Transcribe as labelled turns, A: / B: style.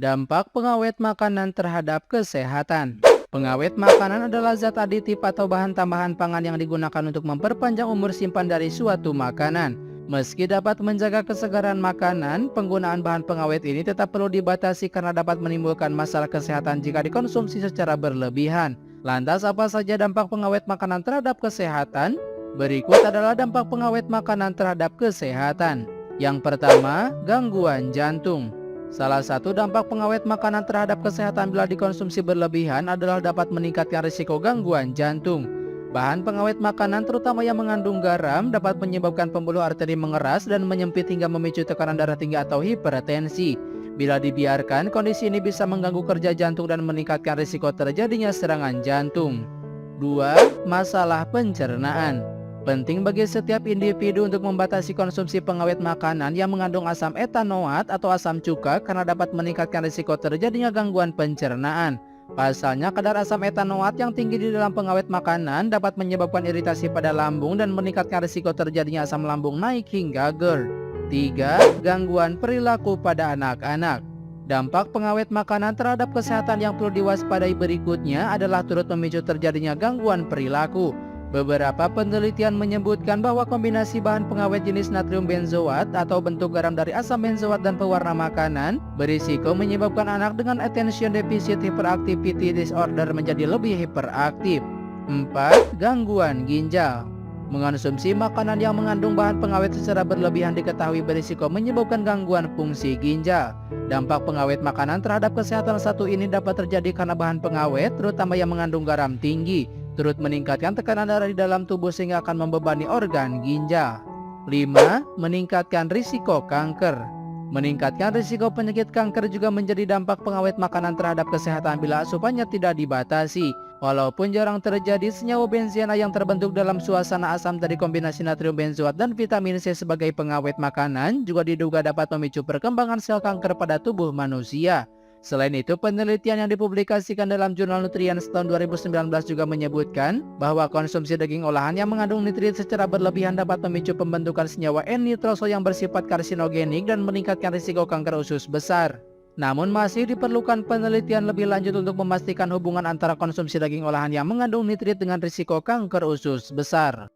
A: Dampak pengawet makanan terhadap kesehatan. Pengawet makanan adalah zat aditif atau bahan tambahan pangan yang digunakan untuk memperpanjang umur simpan dari suatu makanan. Meski dapat menjaga kesegaran makanan, penggunaan bahan pengawet ini tetap perlu dibatasi karena dapat menimbulkan masalah kesehatan jika dikonsumsi secara berlebihan. Lantas apa saja dampak pengawet makanan terhadap kesehatan? Berikut adalah dampak pengawet makanan terhadap kesehatan. Yang pertama, gangguan jantung. Salah satu dampak pengawet makanan terhadap kesehatan bila dikonsumsi berlebihan adalah dapat meningkatkan risiko gangguan jantung. Bahan pengawet makanan terutama yang mengandung garam dapat menyebabkan pembuluh arteri mengeras dan menyempit hingga memicu tekanan darah tinggi atau hipertensi. Bila dibiarkan, kondisi ini bisa mengganggu kerja jantung dan meningkatkan risiko terjadinya serangan jantung. 2. Masalah pencernaan. Penting bagi setiap individu untuk membatasi konsumsi pengawet makanan yang mengandung asam etanoat atau asam cuka karena dapat meningkatkan risiko terjadinya gangguan pencernaan. Pasalnya, kadar asam etanoat yang tinggi di dalam pengawet makanan dapat menyebabkan iritasi pada lambung dan meningkatkan risiko terjadinya asam lambung naik hingga GERD. 3. Gangguan perilaku pada anak-anak. Dampak pengawet makanan terhadap kesehatan yang perlu diwaspadai berikutnya adalah turut memicu terjadinya gangguan perilaku. Beberapa penelitian menyebutkan bahwa kombinasi bahan pengawet jenis natrium benzoat atau bentuk garam dari asam benzoat dan pewarna makanan berisiko menyebabkan anak dengan attention deficit hyperactivity disorder menjadi lebih hiperaktif. 4. Gangguan ginjal. Mengonsumsi makanan yang mengandung bahan pengawet secara berlebihan diketahui berisiko menyebabkan gangguan fungsi ginjal. Dampak pengawet makanan terhadap kesehatan satu ini dapat terjadi karena bahan pengawet, terutama yang mengandung garam tinggi, turut meningkatkan tekanan darah di dalam tubuh sehingga akan membebani organ ginjal. 5. Meningkatkan risiko kanker. Meningkatkan risiko penyakit kanker juga menjadi dampak pengawet makanan terhadap kesehatan bila asupannya tidak dibatasi. Walaupun jarang terjadi, senyawa benzena yang terbentuk dalam suasana asam dari kombinasi natrium benzoat dan vitamin C sebagai pengawet makanan juga diduga dapat memicu perkembangan sel kanker pada tubuh manusia. Selain itu, penelitian yang dipublikasikan dalam jurnal Nutrients tahun 2019 juga menyebutkan bahwa konsumsi daging olahan yang mengandung nitrit secara berlebihan dapat memicu pembentukan senyawa N-nitroso yang bersifat karsinogenik dan meningkatkan risiko kanker usus besar. Namun masih diperlukan penelitian lebih lanjut untuk memastikan hubungan antara konsumsi daging olahan yang mengandung nitrit dengan risiko kanker usus besar.